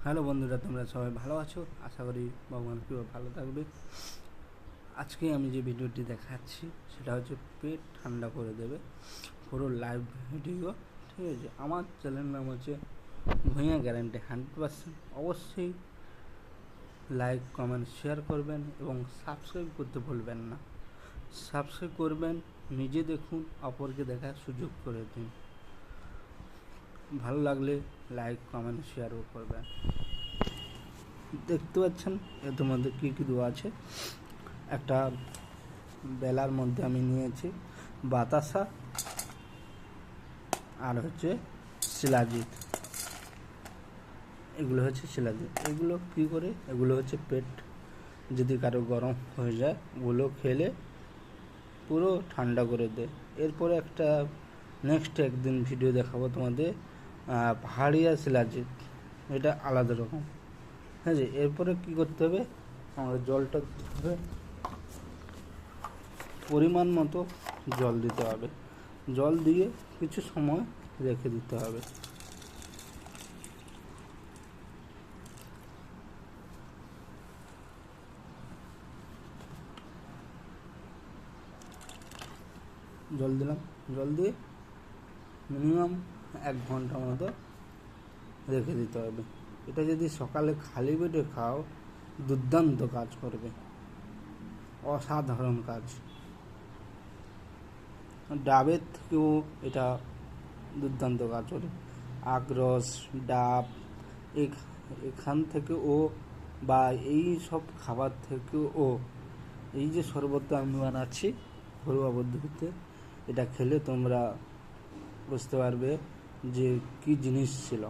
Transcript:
Hello বন্ধুরা, তোমরা সবাই ভালো আছো? আশা করি ভগবান কেউ ভালো থাকবে। আজকে আমি যে ভিডিওটি দেখাচ্ছি সেটা হচ্ছে পেট ঠান্ডা করে দেবে, পুরো লাইভ ভিডিও। ঠিক আছে, আমার চ্যানেল নাম হচ্ছে ভূঁইয়া গ্যারান্টি 100%। অবশ্যই লাইক, কমেন্ট, শেয়ার করবেন এবং সাবস্ক্রাইব করতে ভুলবেন না। সাবস্ক্রাইব করবেন, নিজে দেখুন, অপরকে দেখার সুযোগ করে দিন। ভালো লাগলে লাইক, কমেন্ট, শেয়ারও করবেন। দেখতে পাচ্ছেন এর মধ্যে কী কী দেওয়া আছে। একটা বেলার মধ্যে আমি নিয়েছি বাতাসা আর হচ্ছে শিলাজিৎ। এগুলো হচ্ছে শিলাজিৎ। এগুলো কী করে, এগুলো হচ্ছে পেট যদি কারো গরম হয়ে যায় ওগুলো খেলে পুরো ঠান্ডা করে দেয়। এরপরে একটা নেক্সট একদিন ভিডিও দেখাবো তোমাদের পাহাড়িয়া শিলাজিৎ, এটা আলাদা রকম। হ্যাঁ জি, এরপরে কী করতে হবে, আমাদের জলটা দিতে হবে, পরিমাণ মতো জল দিতে হবে। জল দিয়ে কিছু সময় রেখে দিতে হবে। জল দিলাম, জল দিয়ে মিনিমাম 1 ঘন্টা মতো রেখে দিতে হবে। এটা যদি সকালে খালি পেটে খাও দুর্দান্ত কাজ করবে, অসাধারণ কাজ। ডাবের থেকেও এটা দুর্দান্ত কাজ করে। আখরস, ডাব, এখান থেকেও বা এই সব খাবার থেকেও এই যে শরবতটা আমি বানাচ্ছি ঘরোয়া পদ্ধতিতে, এটা খেলে তোমরা বুঝতে পারবে যে কী জিনিস ছিল।